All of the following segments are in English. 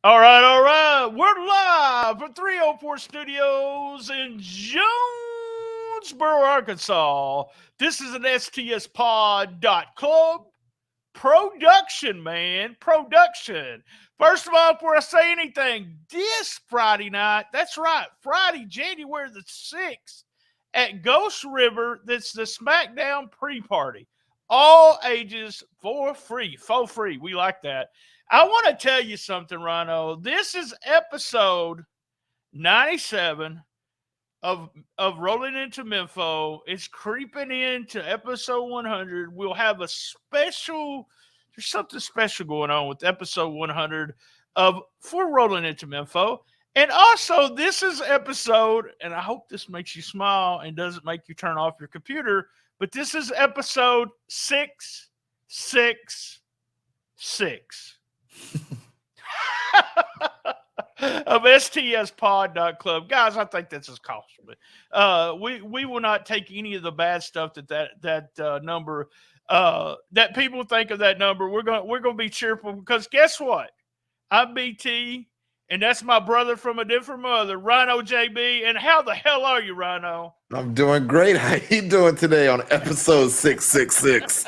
All right, all right. We're live from 304 Studios in Jonesboro, Arkansas. This is an STSpod.club production, man. Production. First of all, before I say anything, this Friday night, that's right, Friday, January the 6th, at Ghost River, that's the SmackDown pre-party. All ages for free. For free. We like that. I want to tell you something, Rhino. This is episode 97 of Rolling Into Mempho. It's creeping into episode 100. We'll have a special, there's something special going on with episode 100 of for Rolling Into Mempho. And also, this is episode, and I hope this makes you smile and doesn't make you turn off your computer, but this is episode 666 of STSpod.club. Guys, I think this is costly. We will not take any of the bad stuff that number that people think of that number. We're gonna be cheerful because guess what? I'm BT, and that's my brother from a different mother, RynoJB. And how the hell are you, Rhino? I'm doing great. How you doing today on episode 666?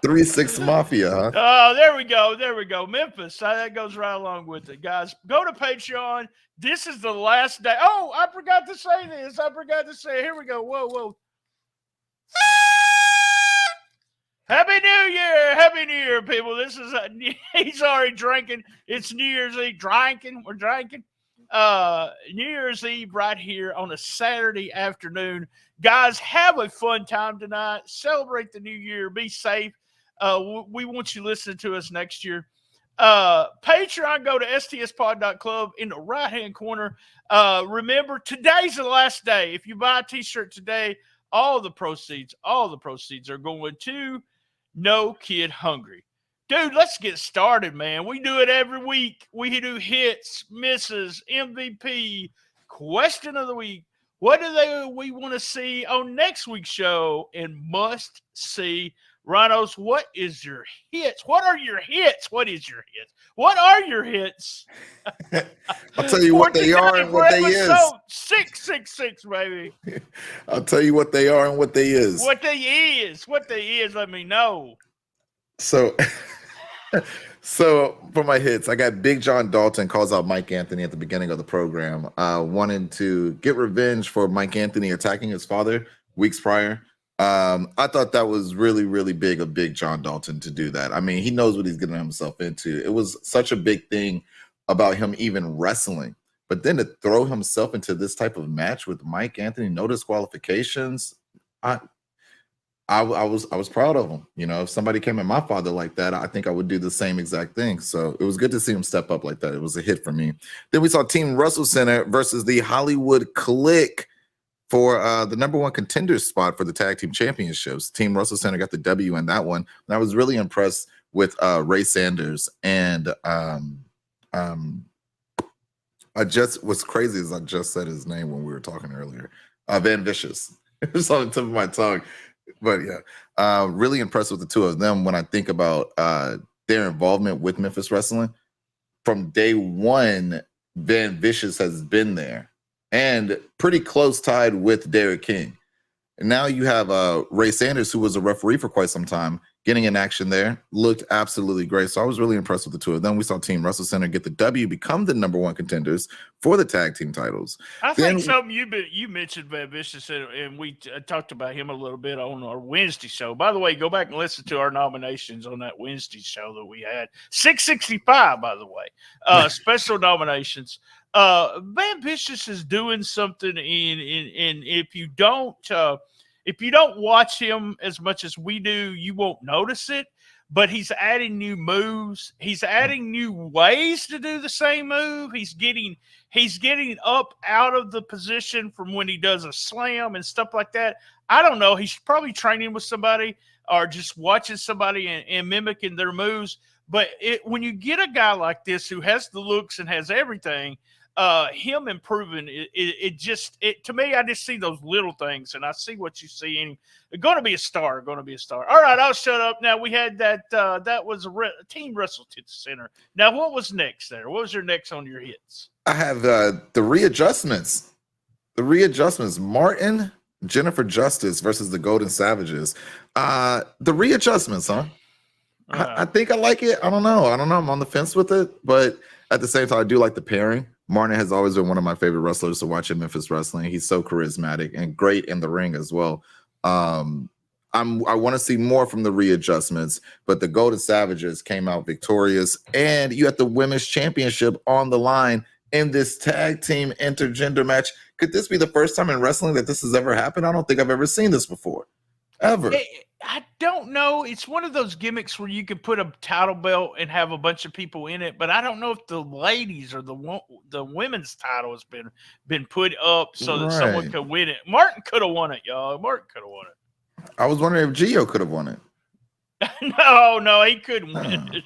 36 Mafia, huh? Oh, there we go. There we go. Memphis. That goes right along with it, guys. Go to Patreon. This is the last day. Oh, I forgot to say this. Here we go. Whoa. Happy New Year. Happy New Year, people. This is he's already drinking. It's New Year's Eve. We're drinking. New Year's Eve right here on a Saturday afternoon. Guys, have a fun time tonight. Celebrate the new year. Be safe. We want you listening to us next year. Patreon, go to stspod.club in the right-hand corner. Remember, today's the last day. If you buy a t-shirt today, all the proceeds are going to No Kid Hungry. Dude, let's get started, man. We do it every week. We do hits, misses, MVP, question of the week. What do we want to see on next week's show and must see? Rhinos, what is your hits? What are your hits? What is your hits? What are your hits? I'll tell you what they are and what they is. 666, baby. I'll tell you what they are and what they is. What they is, let me know. So for my hits, I got Big John Dalton calls out Mike Anthony at the beginning of the program, wanting to get revenge for Mike Anthony attacking his father weeks prior. I thought that was really, really big of Big John Dalton to do that. I mean, he knows what he's getting himself into. It was such a big thing about him even wrestling, but then to throw himself into this type of match with Mike Anthony, no disqualifications. I was proud of him. You know, if somebody came at my father like that, I think I would do the same exact thing. So it was good to see him step up like that. It was a hit for me. Then we saw Team WrestleCenter versus the Hollywood Clique for the number one contender spot for the tag team championships. Team WrestleCenter got the W in that one. And I was really impressed with Ray Sanders. And what's crazy is I just said his name when we were talking earlier. Van Vicious. It was on the tip of my tongue. But yeah, really impressed with the two of them when I think about their involvement with Memphis Wrestling. From day one, Van Vicious has been there and pretty close tied with Derek King. And now you have Ray Sanders, who was a referee for quite some time, getting in action there. Looked absolutely great. So I was really impressed with the two of them. We saw Team WrestleCenter get the W, become the number one contenders for the tag team titles. I think something you mentioned, Van Vicious, and we talked about him a little bit on our Wednesday show. By the way, go back and listen to our nominations on that Wednesday show that we had. 665, by the way. Special nominations. Van Vicious is doing something in if you don't watch him as much as we do, you won't notice it. But he's adding new moves. He's adding new ways to do the same move. He's getting up out of the position from when he does a slam and stuff like that. I don't know. He's probably training with somebody or just watching somebody and mimicking their moves. But when you get a guy like this who has the looks and has everything, him improving, it to me, I just see those little things, and I see what you see in him. Going to be a star. All right, I'll shut up. Now, we had that was a Team WrestleCenter. Now, what was next there? What was your next on your hits? I have the readjustments. The readjustments. Martin, Jennifer Justice versus the Golden Savages. The readjustments, huh? I think I like it. I don't know. I'm on the fence with it, but at the same time, I do like the pairing. Martin has always been one of my favorite wrestlers to watch in Memphis wrestling. He's so charismatic and great in the ring as well. I want to see more from the readjustments, but the Golden Savages came out victorious, and you had the women's championship on the line in this tag team intergender match. Could this be the first time in wrestling that this has ever happened? I don't think I've ever seen this before, ever. I don't know. It's one of those gimmicks where you could put a title belt and have a bunch of people in it, but I don't know if the ladies or the women's title has been put up so that someone could win it. Martin could have won it, y'all. Martin could have won it. I was wondering if Gio could have won it. No, he couldn't win it.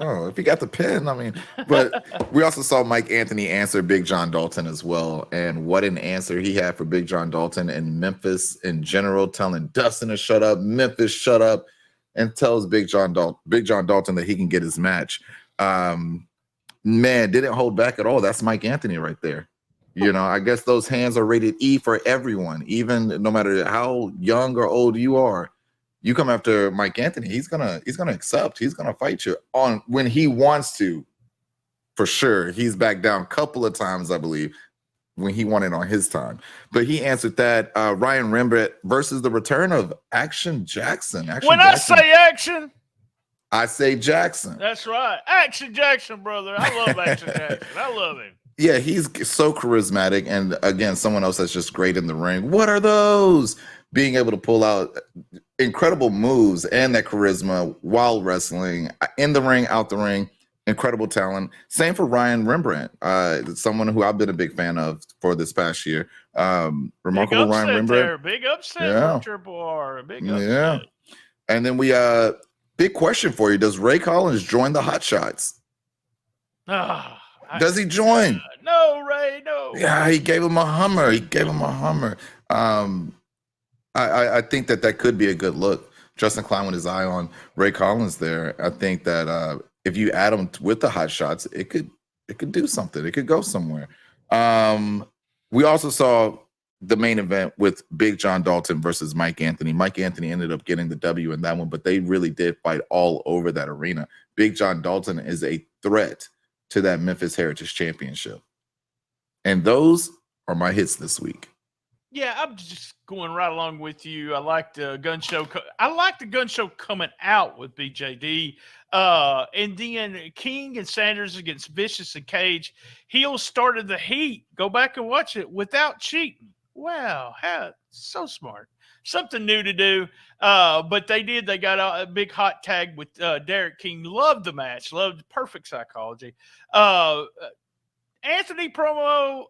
If he got the pin, I mean, but we also saw Mike Anthony answer Big John Dalton as well. And what an answer he had for Big John Dalton and Memphis in general, telling Dustin to shut up, Memphis shut up, and tells Big John Dalton that he can get his match. Man, didn't hold back at all. That's Mike Anthony right there. You know, I guess those hands are rated E for everyone, even no matter how young or old you are. You come after Mike Anthony, he's gonna accept. He's gonna fight you on when he wants to, for sure. He's backed down a couple of times, I believe, when he wanted on his time. But he answered that. Ryan Rembrandt versus the return of Action Jackson. I say Action, I say Jackson. That's right, Action Jackson, brother. I love Action Jackson. I love him. Yeah, he's so charismatic, and again, someone else that's just great in the ring. What are those? Being able to pull out incredible moves and that charisma while wrestling in the ring, out the ring, incredible talent. Same for Ryan Rembrandt, someone who I've been a big fan of for this past year. Remarkable Ryan Rembrandt. Big upset for Triple R. Big upset. Yeah. And then we big question for you. Does Ray Collins join the Hot Shots? Does he join? No, Ray, no. Yeah, he gave him a Hummer. I think that could be a good look. Justin Klein with his eye on Ray Collins there. I think that if you add him with the Hot Shots, it could do something. It could go somewhere. We also saw the main event with Big John Dalton versus Mike Anthony. Mike Anthony ended up getting the W in that one, but they really did fight all over that arena. Big John Dalton is a threat to that Memphis Heritage Championship. And those are my hits this week. Yeah, I'm just going right along with you. I like the gun show. I like the gun show coming out with BJD. And then King and Sanders against Vicious and Cage. Heel started the heat. Go back and watch it without cheating. Wow, so smart. Something new to do. But they did. They got a big hot tag with Derek King. Loved the match. Loved perfect psychology. Anthony promo,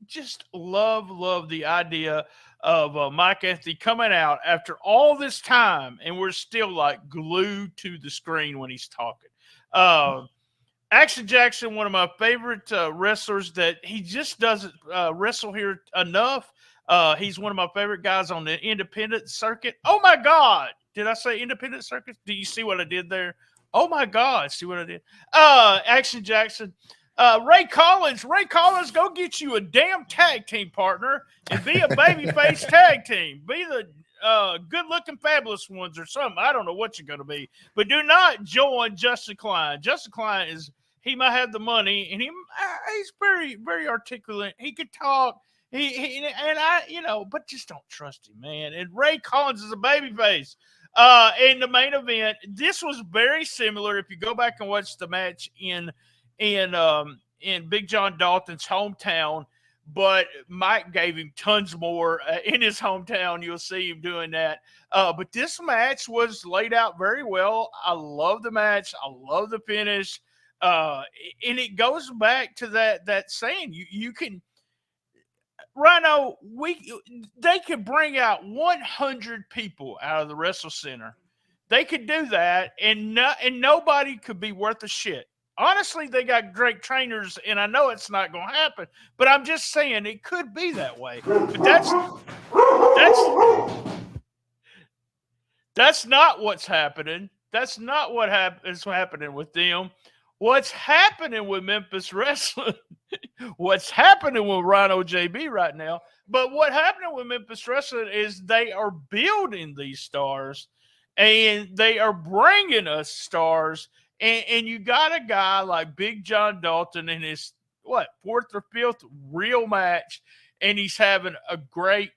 just love the idea of Mike Anthony coming out after all this time, and we're still like glued to the screen when he's talking. Action Jackson, one of my favorite wrestlers that he just doesn't wrestle here enough. He's one of my favorite guys on the independent circuit. Oh my God. Did I say independent circuit? Do you see what I did there? Oh my God. See what I did? Action Jackson. Ray Collins, go get you a damn tag team partner and be a babyface tag team. Be the good-looking fabulous ones or something. I don't know what you're going to be. But do not join Justin Klein. Justin Klein he might have the money, and he's very, very articulate. He could talk. But just don't trust him, man. And Ray Collins is a babyface. In the main event, this was very similar. If you go back and watch the match in Big John Dalton's hometown, but Mike gave him tons more in his hometown. You'll see him doing that. But this match was laid out very well. I love the match. I love the finish. And it goes back to that saying, you can, Rhino, they could bring out 100 people out of the WrestleCenter. They could do that, and nobody could be worth a shit. Honestly, they got great trainers, and I know it's not going to happen, but I'm just saying it could be that way. But that's not what's happening. That's not what is happening with them. What's happening with Memphis Wrestling? What's happening with RynoJB right now? But what happening with Memphis Wrestling is they are building these stars, and they are bringing us stars. And you got a guy like Big John Dalton in his fourth or fifth real match, and he's having a great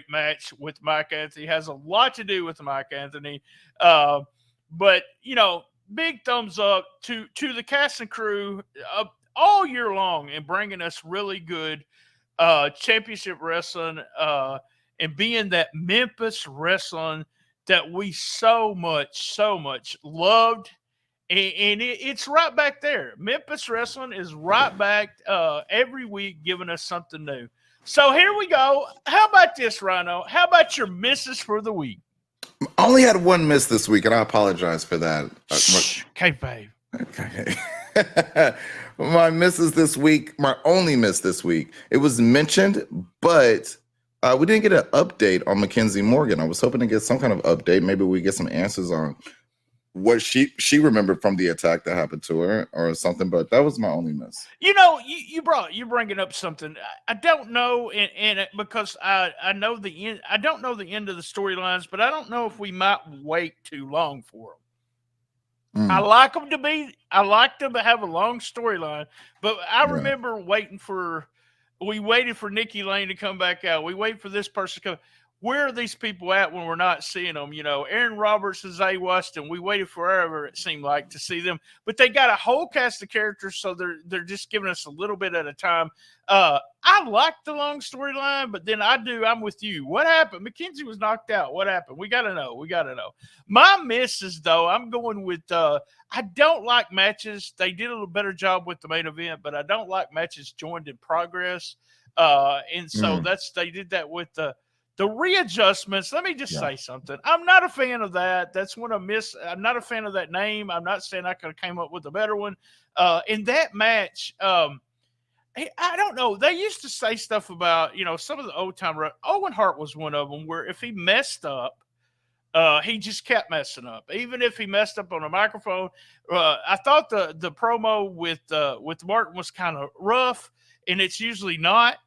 match with Mike Anthony. Has a lot to do with Mike Anthony, but big thumbs up to the cast and crew all year long and bringing us really good championship wrestling and being that Memphis wrestling that we so much loved. And it's right back there. Memphis wrestling is right back every week giving us something new. So here we go. How about this, Rhino? How about your misses for the week? I only had one miss this week, and I apologize for that. Okay, babe. Okay. My misses this week, my only miss this week, it was mentioned, but we didn't get an update on Mackenzie Morgan. I was hoping to get some kind of update. Maybe we get some answers on what she remembered from the attack that happened to her or something, but that was my only miss. You're bringing up something I don't know, and because I know the end. I don't know the end of the storylines, but I don't know if we might wait too long for them. I like them to have a long storyline, but I remember we waited for Nikki Lane to come back out. We wait for this person to come. Where are these people at when we're not seeing them? Aaron Roberts and Zay Weston, we waited forever, it seemed like, to see them. But they got a whole cast of characters, so they're just giving us a little bit at a time. I like the long storyline, but then I'm with you. What happened? Mackenzie was knocked out. What happened? We got to know. My misses, though, I'm going with I don't like matches. They did a little better job with the main event, but I don't like matches joined in progress. And so they did that with the readjustments. Let me just say something. I'm not a fan of that. That's one I miss. I'm not a fan of that name. I'm not saying I could have came up with a better one. In that match, I don't know. They used to say stuff about, some of the old time. Owen Hart was one of them where if he messed up, he just kept messing up. Even if he messed up on a microphone, I thought the promo with Martin was kind of rough, and it's usually not.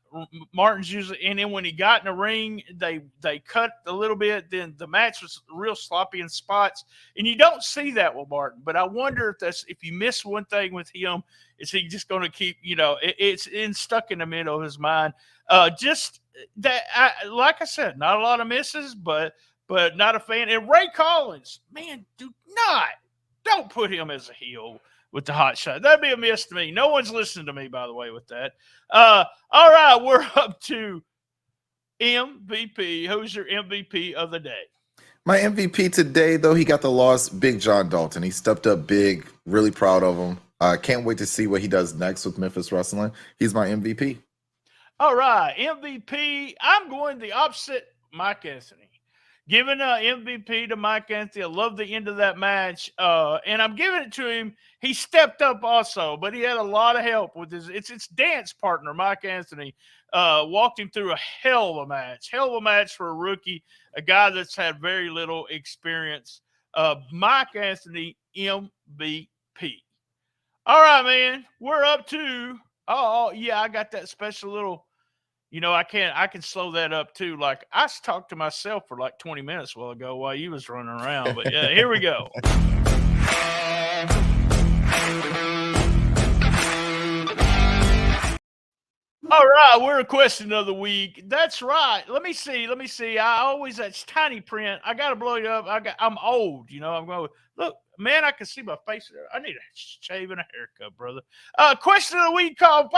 Martin's usually, and then when he got in the ring, they cut a little bit. Then the match was real sloppy in spots, and you don't see that with Martin. But I wonder if you miss one thing with him, is he just going to keep? It's stuck in the middle of his mind. Just that, like I said, not a lot of misses, but not a fan. And Ray Collins, man, don't put him as a heel with the hot shot. That'd be a miss to me. No one's listening to me, by the way, with that. All right, we're up to MVP. Who's your MVP of the day? My MVP today, though, he got the loss, Big John Dalton. He stepped up big. Really proud of him. Can't wait to see what he does next with Memphis Wrestling. He's my MVP. All right, MVP. I'm going the opposite, Mike Anthony. Giving an MVP to Mike Anthony. I love the end of that match. And I'm giving it to him. He stepped up also, but he had a lot of help with his dance partner, Mike Anthony. Walked him through a hell of a match. Hell of a match for a rookie, a guy that's had very little experience. Mike Anthony, MVP. All right, man. We're up to, I got that special little, I can slow that up too. Like I talked to myself for like 20 minutes a while ago while you was running around. But yeah, here we go. All right, we're a question of the week. That's right. Let me see. That's tiny print. I gotta blow you up. I'm old, I'm going, look, man, I can see my face there. I need a shave and a haircut, brother. Question of the week, call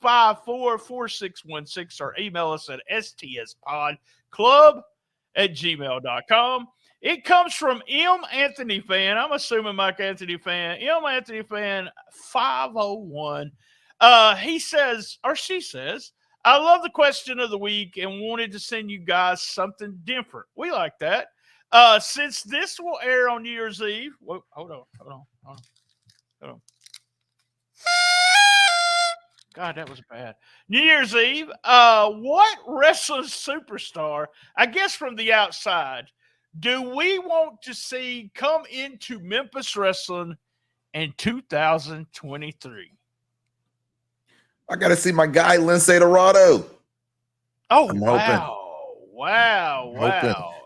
573-654-4616 or email us at stspodclub@gmail.com. It comes from M. Anthony Fan. I'm assuming Mike Anthony Fan. M. Anthony Fan 501. He says, or she says, I love the question of the week and wanted to send you guys something different. We like that. Since this will air on New Year's Eve, whoa, hold on. God, that was bad. New Year's Eve. What wrestling superstar, I guess from the outside, do we want to see come into Memphis wrestling in 2023? I got to see my guy, Lindsay Dorado. Oh, I'm hoping.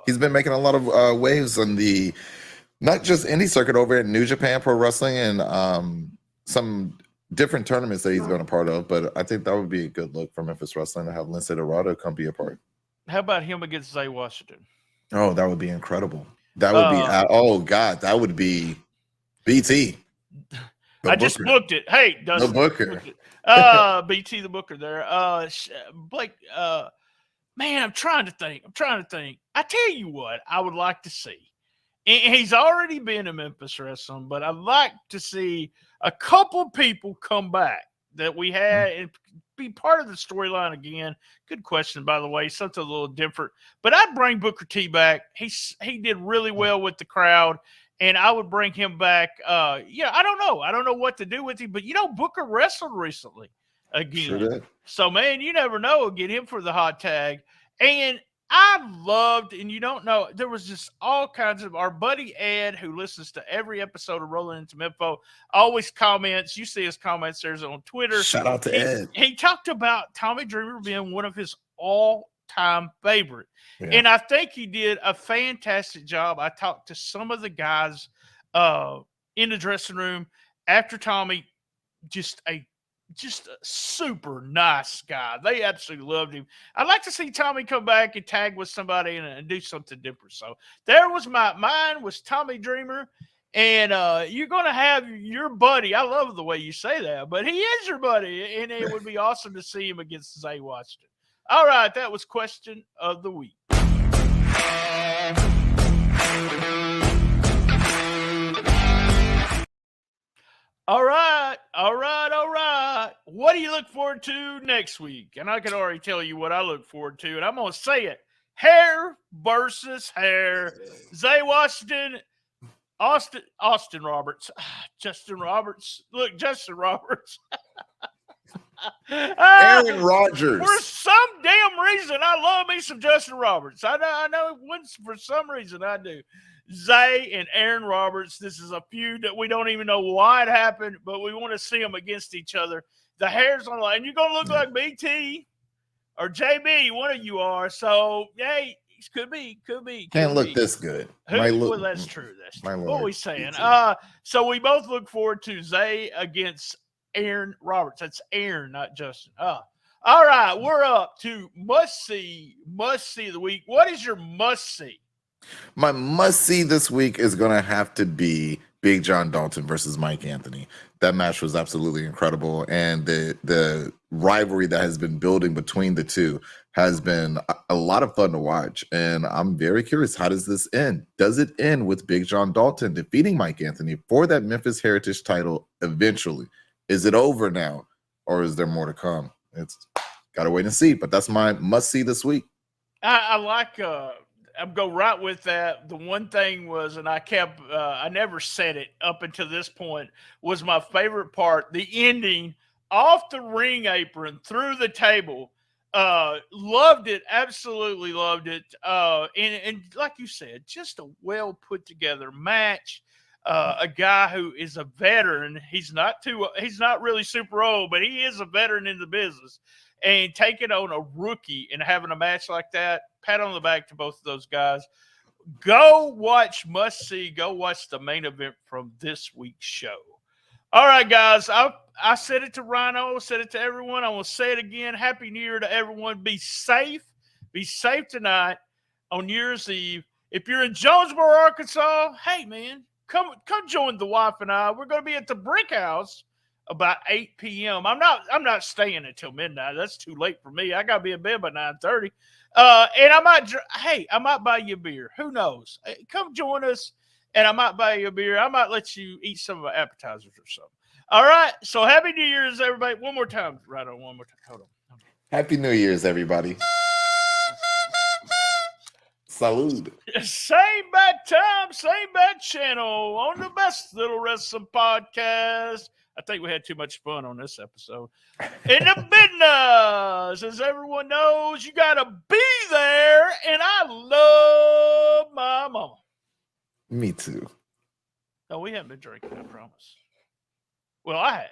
He's been making a lot of waves on the, not just indie circuit over at New Japan Pro Wrestling and some different tournaments that he's been a part of, but I think that would be a good look for Memphis Wrestling to have Lindsay Dorado come be a part. How about him against Zay Washington? Oh, that would be incredible. That would be, oh God, that would be BT. I just booked it. Hey, Dustin. The Booker. BT the Booker there. Blake, man, I'm trying to think. I tell you what I would like to see. And he's already been in Memphis wrestling, but I'd like to see a couple people come back that we had and be part of the storyline again. Good question, by the way, something a little different. But I'd bring Booker T back. He did really well with the crowd, and I would bring him back. I don't know. I don't know what to do with him, but Booker wrestled recently again. Sure did. So, man, you never know. Get him for the hot tag. And I loved, and you don't know, there was just all kinds of, our buddy Ed, who listens to every episode of Rollin Into Mempho, always comments. You see his comments there's on Twitter. Shout out to Ed. He talked about Tommy Dreamer being one of his all-time favorite. Yeah. And I think he did a fantastic job. I talked to some of the guys in the dressing room after Tommy, just a super nice guy. They absolutely loved him. I'd like to see Tommy come back and tag with somebody and do something different. So there was mine was Tommy Dreamer. And you're going to have your buddy. I love the way you say that, but he is your buddy. And it would be awesome to see him against Zay Washington. All right. That was question of the week. All right. What do you look forward to next week? And I can already tell you what I look forward to, and I'm going to say it. Hair versus hair. Zay Washington, Austin Roberts, Justin Roberts. Look, Justin Roberts. Aaron Rodgers. For some damn reason, I love me some Justin Roberts. I know for some reason I do. Zay and Aaron Roberts. This is a feud that we don't even know why it happened, but we want to see them against each other. The hair's on the line. You're going to look like BT or JB. One of you are. So, hey, could be. Can't look this good. Well, that's true. That's true. What are we saying? So we both look forward to Zay against Aaron Roberts. That's Aaron, not Justin. All right, we're up to must-see of the week. What is your must-see? My must-see this week is going to have to be Big John Dalton versus Mike Anthony. That match was absolutely incredible, and the rivalry that has been building between the two has been a lot of fun to watch, and I'm very curious, how does this end? Does it end with Big John Dalton defeating Mike Anthony for that Memphis Heritage title eventually? Is it over now, or is there more to come? It's got to wait and see, but that's my must-see this week. I like I'm go right with that. The one thing was, and I never said it up until this point, was my favorite part, the ending off the ring apron through the table. Loved it. Absolutely loved it. And like you said, just a well put together match. A guy who is a veteran. He's not really super old, but he is a veteran in the business. And taking on a rookie and having a match like that, pat on the back to both of those guys. Go watch must-see. Go watch the main event from this week's show. All right, guys. I said it to Rhino. Said it to everyone. I will say it again. Happy New Year to everyone. Be safe. Be safe tonight on New Year's Eve. If you're in Jonesboro, Arkansas, hey, man, come join the wife and I. We're going to be at the Brick House about 8 p.m. I'm not staying until midnight. That's too late for me. I got to be in bed by 9:30. And I might buy you a beer. Who knows? Come join us, and I might buy you a beer. I might let you eat some of our appetizers or something. All right. So happy New Year's, everybody. One more time. Right on. One more time. Hold on. Happy New Year's, everybody. Salud. Same bad time, same bad channel on the Best Little Wrestling Podcast. I think we had too much fun on this episode. In the business, as everyone knows, you got to be there, and I love my mama. Me too. No, we haven't been drinking, I promise. Well, I had.